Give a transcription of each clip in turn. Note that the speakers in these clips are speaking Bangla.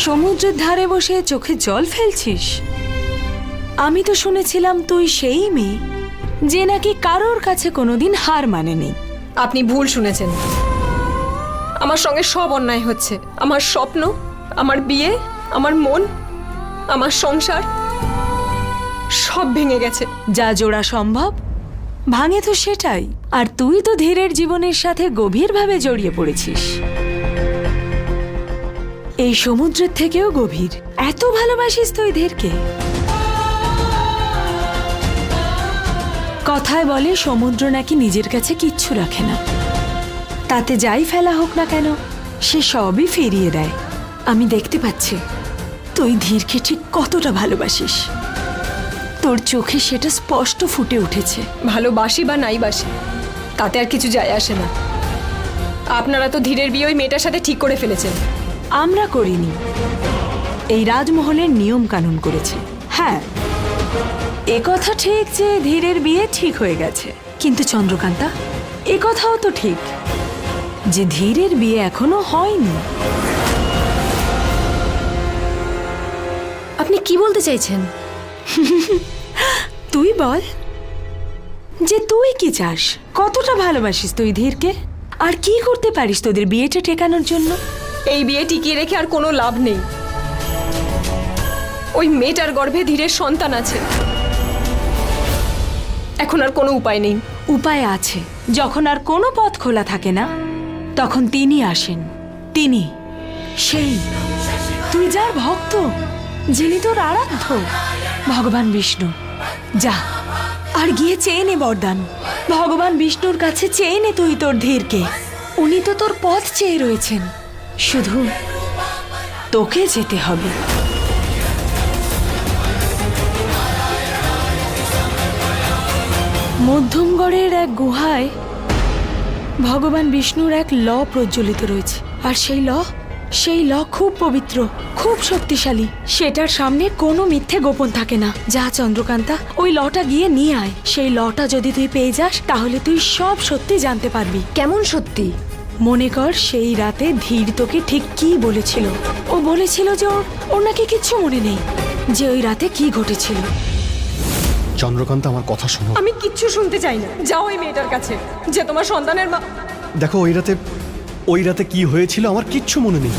সমুদ্রের ধারে বসে চোখে জল ফেলছিস? আমি তো শুনেছিলাম তুই সেই মেয়ে যে নাকি কারোর কাছে কোনোদিন হার মানেনি। আপনি ভুল শুনেছেন। আমার সঙ্গে সব অন্যায় হচ্ছে। আমার স্বপ্ন, আমার বিয়ে, আমার মন, আমার সংসার সব ভেঙে গেছে। যা জোড়া সম্ভব ভাঙে তো সেটাই। আর তুই তো ধীরের জীবনের সাথে গভীরভাবে জড়িয়ে পড়েছিস, এই সমুদ্রের থেকেও গভীর। এত ভালোবাসিস তুই ধীরকে। কথায় বলে সমুদ্র নাকি নিজের কাছে কিচ্ছু রাখে না, তাতে যাই ফেলা হোক না কেন সে সবই ফিরিয়ে দেয়। আমি দেখতে পাচ্ছি তুই ধীরকে ঠিক কতটা ভালোবাসিস। তোর চোখে সেটা স্পষ্ট ফুটে উঠেছে। ভালোবাসি বা নাই বাসি তাতে আর কিছু যায় আসে না। আপনারা তো ধীরের বিয়ে ওই মেয়েটার সাথে ঠিক করে ফেলেছেন। আমরা করিনি, এই রাজমহলের নিয়ম কানুন করেছে। হ্যাঁ, এ কথা ঠিক যে ধীরের বিয়ে ঠিক হয়ে গেছে, কিন্তু চন্দ্রকান্তা এ কথাও তো ঠিক যে ধীরের বিয়ে এখনো হয়নি। আপনি কি বলতে চাইছেন? তুই বল যে তুই কি চাস, কতটা ভালোবাসিস তুই ধীরকে, আর কি করতে পারিস তোদের বিয়েটা টেকানোর জন্য। এই বিয়ে টিকিয়ে রেখে আর কোনো লাভ নেই। ওই মেয়েটার গর্ভে ধীরের সন্তান আছে। এখন আর কোনো উপায় নেই। উপায় আছে। যখন আর কোনো পথ খোলা থাকে না তখন তিনি আসেন। তিনি সেই তুই যার ভক্ত, যিনি তোর আরাধ্য, ভগবান বিষ্ণু। যা আর গিয়ে চেয়ে নে বরদান। ভগবান বিষ্ণুর কাছে চেয়ে নে তুই তোর ধীরকে। উনি তো তোর পথ চেয়ে রয়েছেন, শুধু তোকে যেতে হবে। মধ্যমগড়ের এক গুহায় ভগবান বিষ্ণুর এক ল প্রজ্বলিত রয়েছে। আর সেই ল খুব পবিত্র, খুব শক্তিশালী। সেটার সামনে কোনো মিথ্যে গোপন থাকে না। যা চন্দ্রকান্তা, ওই লটা গিয়ে নিয়ে আয়। সেই লটা যদি তুই পেয়ে যাস তাহলে তুই সব সত্যি জানতে পারবি। কেমন সত্যি? মনে কর সেই রাতে ধীর তোকে ঠিক কি বলেছিল। ও বলেছিল যে ওর নাকি কিচ্ছু মনে নেই যে ওই রাতে কি ঘটেছিল। চন্দ্রকান্ত, আমার কথা শোনো। আমি কিচ্ছু শুনতে চাই না। যাও ওই মেয়েটার কাছে যে তোমার সন্তানের মা। দেখো, ওই রাতে কি হয়েছিল আমার কিচ্ছু মনে নেই।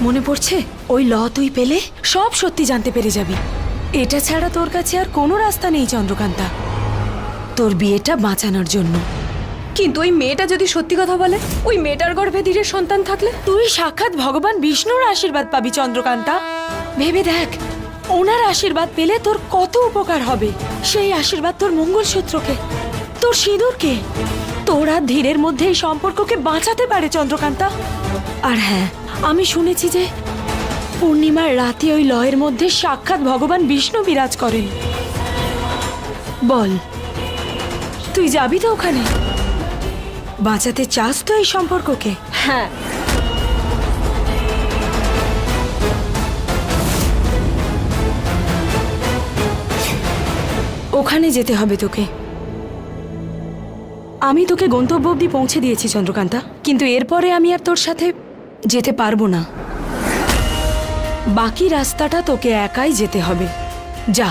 মনে পড়ছে? ওই ল তুই পেলে সব সত্যি জানতে পেরে যাবি। এটা ছাড়া তোর কাছে আর কোনো রাস্তা নেই চন্দ্রকান্তা, তোর বিয়েটা বাঁচানোর জন্য। কিন্তু ওই মেয়েটা যদি সত্যি কথা বলে, ওই মেয়েটার গর্ভে ধীরের সন্তান থাকলে? তুই সাক্ষাৎ ভগবান বিষ্ণুর আশীর্বাদ পাবি চন্দ্রকান্তা। ভেবে দেখ, ওনার আশীর্বাদ পেলে তোর কত উপকার হবে। সেই আশীর্বাদ তোর মঙ্গলসূত্রকে, তোর সিঁদুরকে, তোর আর ধীরের মধ্যে এই সম্পর্ককে বাঁচাতে পারে চন্দ্রকান্তা। আর হ্যাঁ, আমি শুনেছি যে পূর্ণিমার রাতে ওই লয়ের মধ্যে সাক্ষাৎ ভগবান বিষ্ণু বিরাজ করেন। বল, তুই যাবি তো ওখানে? বাঁচাতে চাস তো এই সম্পর্ককে? হ্যাঁ। ওখানে যেতে হবে তোকে। আমি তোকে গন্তব্য অবধি পৌঁছে দিয়েছি চন্দ্রকান্তা, কিন্তু এরপরে আমি আর তোর সাথে যেতে পারবো না। বাকি রাস্তাটা তোকে একাই যেতে হবে। যা,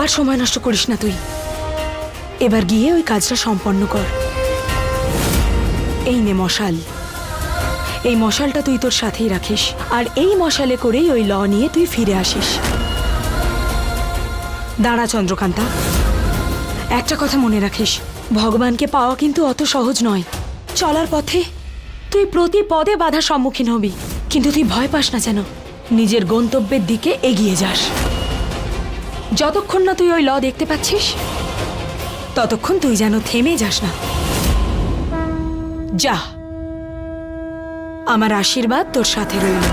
আর সময় নষ্ট করিস না তুই। এবার গিয়ে ওই কাজটা সম্পন্ন কর। এই নে মশাল। এই মশালটা তুই তোর সাথেই রাখিস, আর এই মশালে করেই ওই ল নিয়ে তুই ফিরে আসিস। দাঁড়া চন্দ্রকান্তা, একটা কথা মনে রাখিস, ভগবানকে পাওয়া কিন্তু অত সহজ নয়। চলার পথে তুই প্রতি পদে বাধার সম্মুখীন হবি, কিন্তু তুই ভয় পাস না যেন। নিজের গন্তব্যের দিকে এগিয়ে যাস। যতক্ষণ না তুই ওই ল দেখতে পাচ্ছিস ততক্ষণ তুই যেন থেমে যাস না। যা, আমার আশীর্বাদ তোর সাথে রইল।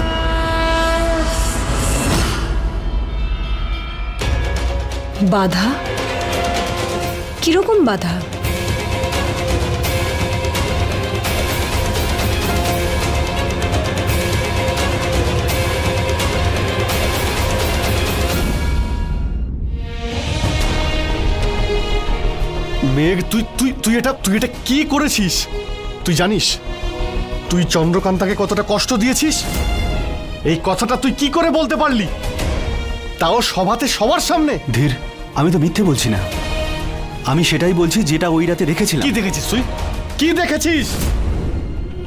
বাধা? কিরকম বাধা? মেঘ, তুই এটা কি করেছিস? তুই জানিস তুই চন্দ্রকান্তাকে কতটা কষ্ট দিয়েছিস? এই কথাটা তুই কি করে বলতে পারলি, তাও সভাতে সবার সামনে? ধীর, আমি তো মিথ্যে বলছি না, আমি সেটাই বলছি যেটা ওই রাতে রেখেছিলাম। কি দেখেছিস তুই? কি দেখেছিস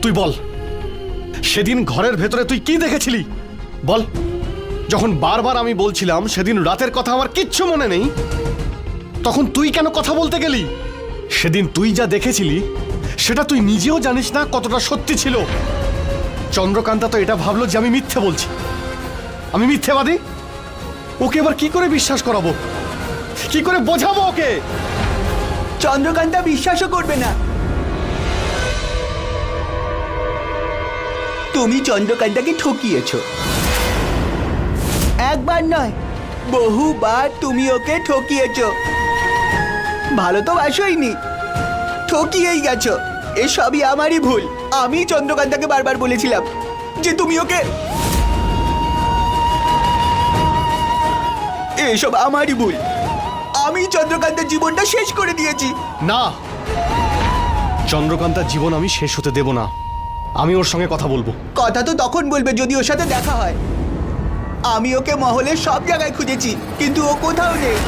তুই বল। সেদিন ঘরের ভেতরে তুই কি দেখেছিলি বল। যখন বারবার আমি বলছিলাম সেদিন রাতের কথা আমার কিচ্ছু মনে নেই, তখন তুই কেন কথা বলতে গেলি? সেদিন তুই যা দেখেছিলি সেটা তুই নিজেও জানিস না কতটা সত্যি ছিল। চন্দ্রকান্তা তো এটা ভাবলো যে আমি মিথ্যে বলছি, আমি মিথ্যেবাদী। ওকে এবার কি করে বিশ্বাস করাবো, কি করে বোঝাবো ওকে? চন্দ্রকান্তা বিশ্বাসও করবে না। তুমি চন্দ্রকান্তাকে ঠকিয়েছো। একবার নয়, বহুবার তুমি ওকে ঠকিয়েছো। ভালো তো বাসোইনি, ঠকিয়েই গেছো। এসবই আমারই ভুল। আমি চন্দ্রকান্তাকে বারবার বলেছিলাম যে তুমি ওকে, এসব আমারই ভুল। আমি চন্দ্রকান্তের জীবনটা শেষ করে দিয়েছি। না, চন্দ্রকান্তার জীবন আমি শেষ হতে দেব না। আমি ওর সঙ্গে কথা বলবো। কথা তো তখন বলবে যদি ওর সাথে দেখা হয়। আমি ওকে মহলের সব জায়গায় খুঁজেছি, কিন্তু ও কোথাও নেই।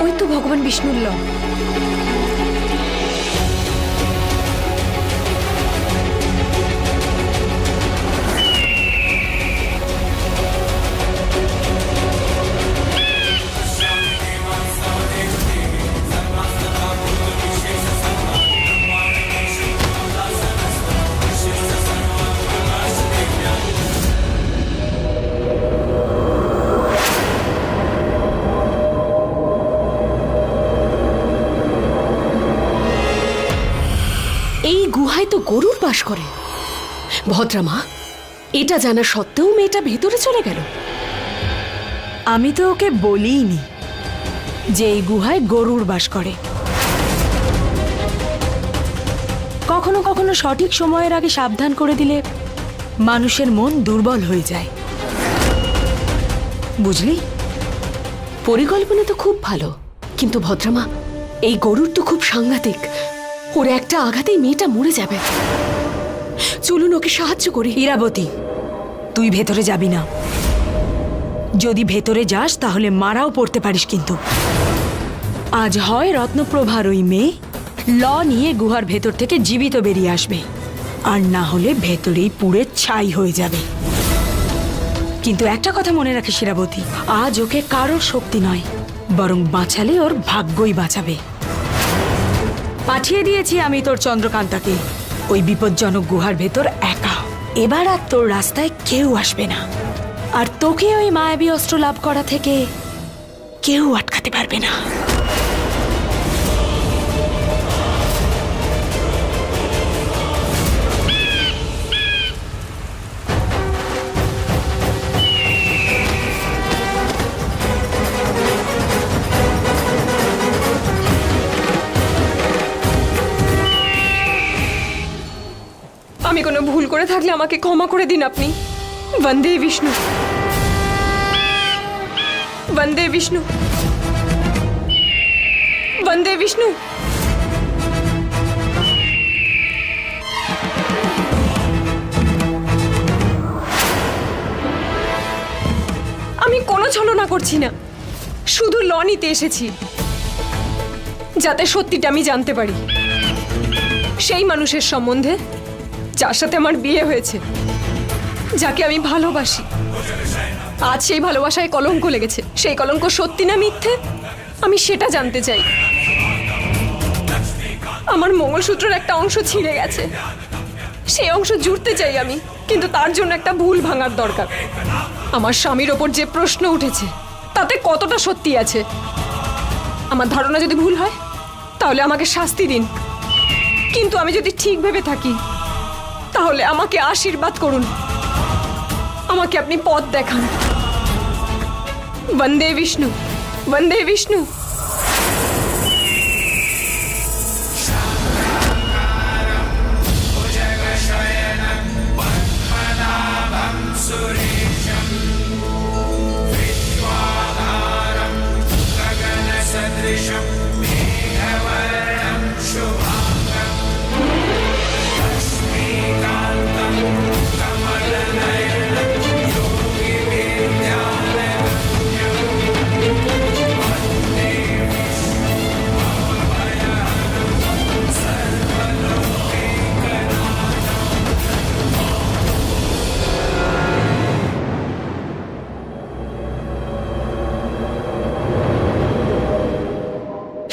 ওই তো ভগবান বিষ্ণুর ল। এই গুহায় তো গরুর বাস করে। ভদ্রামা, এটা জানা সত্ত্বেও মেয়েটা ভেতরে চলে গেল। আমি তো ওকে বলিনি যে এই গুহায় গরুর বাস করে। কখনো কখনো সঠিক সময়ের আগে সাবধান করে দিলে মানুষের মন দুর্বল হয়ে যায়, বুঝলি? পরিকল্পনা তো খুব ভালো, কিন্তু ভদ্রামা, এই গরুর তো খুব সাংঘাতিক। ওর একটা আঘাতেই মেয়েটা মরে যাবে। চলুন ওকে সাহায্য করি। ইরাবতী, তুই ভেতরে যাবি না। যদি ভেতরে যাস তাহলে মারাও পড়তে পারিস। কিন্তু আজ হয় রত্নপ্রভার ওই মেয়ে ল নিয়ে গুহার ভেতর থেকে জীবিত বেরিয়ে আসবে, আর না হলে ভেতরেই পুড়ে ছাই হয়ে যাবে। কিন্তু একটা কথা মনে রাখিস ইরাবতী, আজ ওকে কারোর শক্তি নয়, বরং বাঁচালে ওর ভাগ্যই বাঁচাবে। পাঠিয়ে দিয়েছি আমি তোর চন্দ্রকান্তাকে ওই বিপজ্জনক গুহার ভেতর একা। এবার আর তোর রাস্তায় কেউ আসবে না, আর তোকে ওই মায়াবী অস্ত্র লাভ করা থেকে কেউ আটকাতে পারবে না। আমি কোনো ভুল করে থাকলে আমাকে ক্ষমা করে দিন আপনি। বন্দে বিষ্ণু, বন্দে বিষ্ণু, বন্দে বিষ্ণু। আমি কোনো ছলনা করছি না, শুধু ল নিতে এসেছি, যাতে সত্যিটা আমি জানতে পারি। সেই মানুষের সম্বন্ধে যার সাথে আমার বিয়ে হয়েছে, যাকে আমি ভালোবাসি, আজ সেই ভালোবাসায় কলঙ্ক লেগেছে, সেই কলঙ্ক সত্যি না মিথ্যে আমি সেটা জানতে চাই। আমার মঙ্গলসূত্রের একটা অংশ ছিঁড়ে গেছে, সেই অংশ জুড়তে চাই আমি, কিন্তু তার জন্য একটা ভুল ভাঙার দরকার। আমার স্বামীর ওপর যে প্রশ্ন উঠেছে তাতে কতটা সত্যি আছে? আমার ধারণা যদি ভুল হয় তাহলে আমাকে শাস্তি দিন, কিন্তু আমি যদি ঠিক ভেবে থাকি তাহলে আমাকে আশীর্বাদ করুন, আমাকে আপনি পথ দেখান। বন্দে বিষ্ণু, বন্দে বিষ্ণু।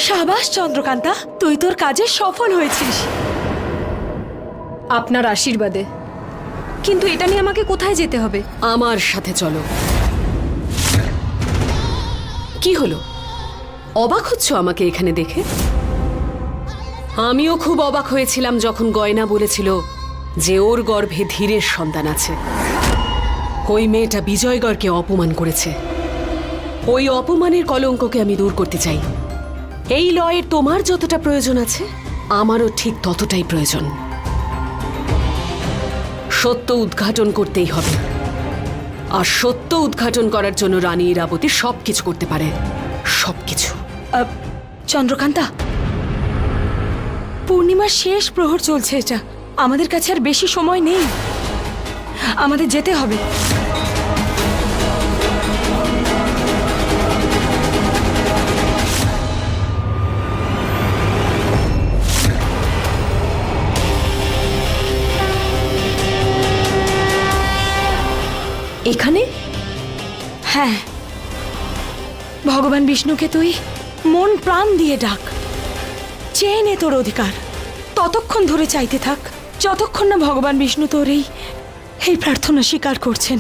সাবাস চন্দ্রকান্তা, তুই তোর কাজে সফল হয়েছিস। আপনার আশীর্বাদে। কিন্তু এটা নিয়ে আমাকে কোথায় যেতে হবে? আমার সাথে চলো। কি হলো, অবাক হচ্ছ আমাকে এখানে দেখে? আমিও খুব অবাক হয়েছিলাম যখন গয়না বলেছিল যে ওর গর্ভে ধীরের সন্তান আছে। ওই মেয়েটা বিজয়গড়কে অপমান করেছে। ওই অপমানের কলঙ্ককে আমি দূর করতে চাই। এই লয়ের তোমার যতটা প্রয়োজন আছে আমারও ঠিক ততটাই প্রয়োজন। সত্য উদ্ঘাটন করতেই হবে, আর সত্য উদ্ঘাটন করার জন্য রানী ইরাবতী সবকিছু করতে পারে, সবকিছু। চন্দ্রকান্তা, পূর্ণিমার শেষ প্রহর চলছে, এটা আমাদের কাছে আর বেশি সময় নেই, আমাদের যেতে হবে। এখানে? হ্যাঁ, ভগবান বিষ্ণুকে তুই মন প্রাণ দিয়ে ডাক, চেয়ে নে তোর অধিকার। ততক্ষণ ধরে চাইতে থাক যতক্ষণ না ভগবান বিষ্ণু তোর এই প্রার্থনা স্বীকার করছেন,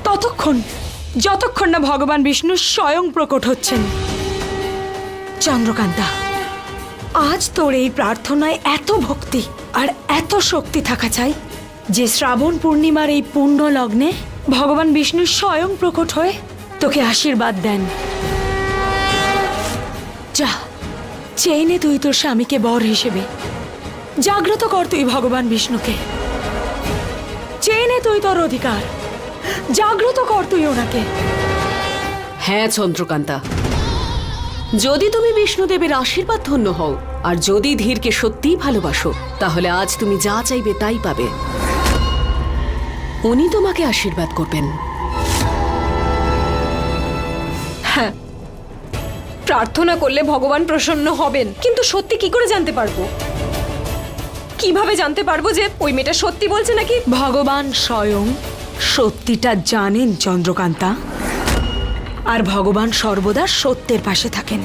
ততক্ষণ যতক্ষণ না ভগবান বিষ্ণু স্বয়ং প্রকট হচ্ছেন। চন্দ্রকান্তা, আজ তোর এই প্রার্থনায় এত ভক্তি আর এত শক্তি থাকা চাই যে শ্রাবণ পূর্ণিমার এই পূর্ণ লগ্নে ভগবান বিষ্ণু স্বয়ং প্রকট হয়ে তোকে আশীর্বাদ দেন। যা, চেয়ে নে তুই তোর স্বামীকে বর হিসেবে। জাগ্রত কর তুই ভগবান বিষ্ণুকে, চেয়ে নে তুই তোর অধিকার, জাগ্রত কর তুই ওনাকে। হ্যাঁ চন্দ্রকান্তা, যদি তুমি বিষ্ণুদেবের আশীর্বাদ ধন্য হও আর যদি ধীরকে সত্যিই ভালোবাসো, তাহলে আজ তুমি যা চাইবে তাই পাবে। উনি তোমাকে আশীর্বাদ করবেন। হ্যাঁ, প্রার্থনা করলে ভগবান প্রসন্ন হবেন, কিন্তু সত্যি কি করে জানতে পারবো? কিভাবে জানতে পারবো যে ওই মেয়েটা সত্যি বলছে নাকি? ভগবান স্বয়ং সত্যিটা জানেন চন্দ্রকান্তা, আর ভগবান সর্বদা সত্যের পাশে থাকেন।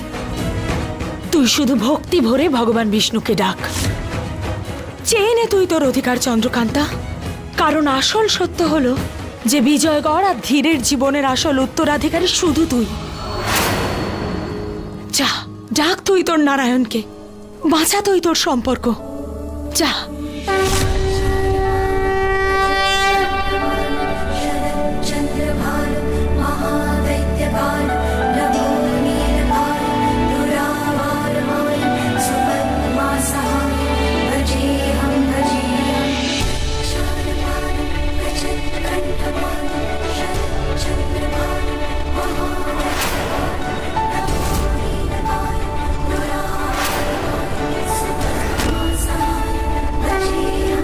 তুই শুধু ভক্তি ভরে ভগবান বিষ্ণুকে ডাক, চেয়ে নে তুই তোর অধিকার চন্দ্রকান্তা। কারণ আসল সত্য হলো যে বিজয়গড় আর ধীরের জীবনের আসল উত্তরাধিকারী শুধু তুই। যা, ডাক তুই তোর নারায়ণকে, বাঁচা তুই তোর সম্পর্ক, যা। Bhaji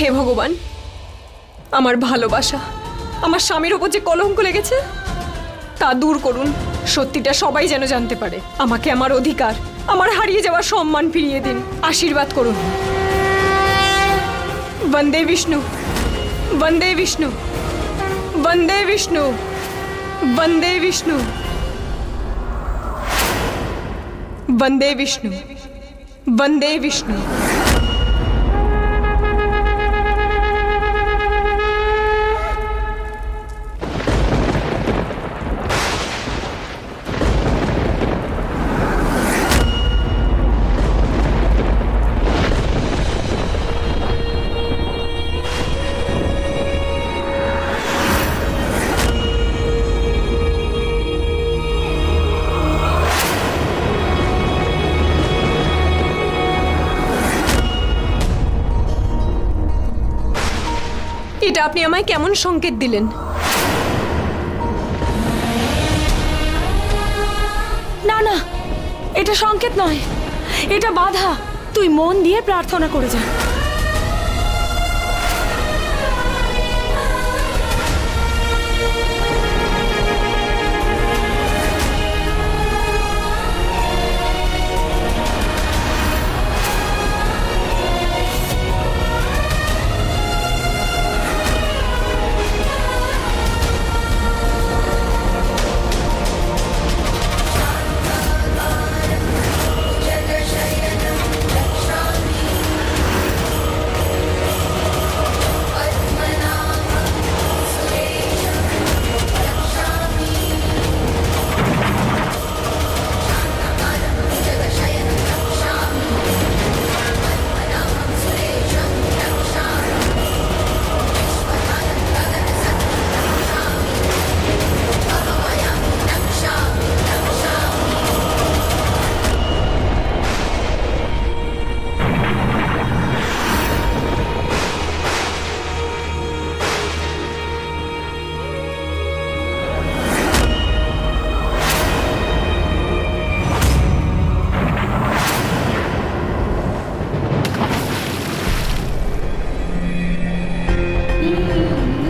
হে ভগবান, আমার ভালোবাসা, আমার স্বামীর ওপর যে কলঙ্ক লেগেছে তা দূর করুন। সত্যিটা সবাই যেন জানতে পারে। আমাকে আমার অধিকার, আমার হারিয়ে যাওয়া সম্মান ফিরিয়ে দিন। আশীর্বাদ করুন। বন্দে বিষ্ণু, বন্দে বিষ্ণু, বন্দে বিষ্ণু, বন্দে বিষ্ণু, বন্দে বিষ্ণু, বন্দে বিষ্ণু। এটা আপনি আমায় কেমন সংকেত দিলেন? না না, এটা সংকেত নয়, এটা বাধা। তুই মন দিয়ে প্রার্থনা করে যা।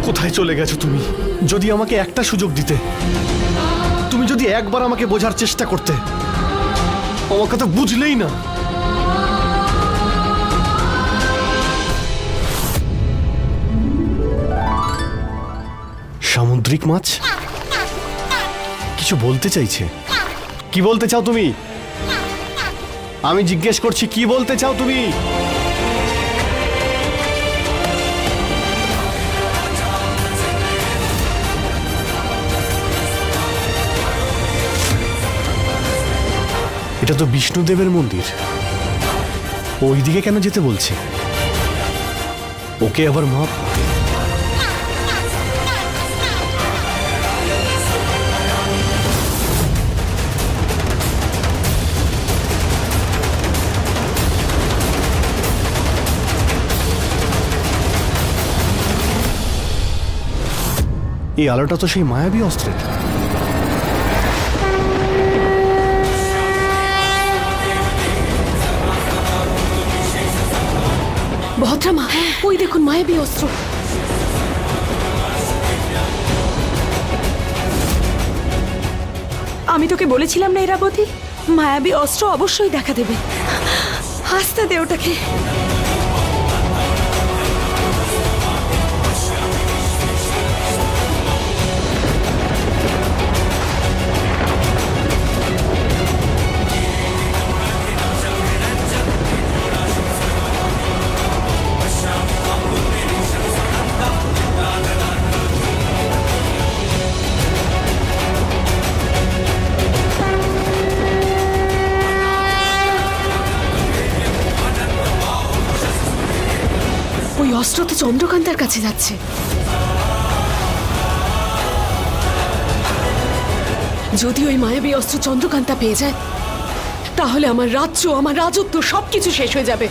কোথায় চলে গেছো তুমি? যদি আমাকে একটা সুযোগ দিতে, তুমি যদি একবার আমাকে বোঝার চেষ্টা করতে। আমার কথা বুঝলেই না। সামুদ্রিক মাছ কিছু বলতে চাইছে। কি বলতে চাও তুমি? আমি জিজ্ঞেস করছি, কি বলতে চাও তুমি? এটা তো বিষ্ণুদেবের মন্দির, ওইদিকে কেন যেতে বলছে? ওকে আবার মা। এই আলোটা তো সেই মায়াবী অস্ত্রের। ভদ্রামা, ওই দেখুন মায়াবী অস্ত্র। আমি তোকে বলেছিলাম না ইরাবতী, মায়াবী অস্ত্র অবশ্যই দেখা দেবে। হাসতে দে ওটাকে। ওই অস্ত্র তো চন্দ্রকান্তার কাছে যাচ্ছে। যদি ওই মায়াবী অস্ত্র চন্দ্রকান্তা পেয়ে যায়, তাহলে আমার রাজ্য, আমার রাজত্ব সবকিছু শেষ হয়ে যাবে।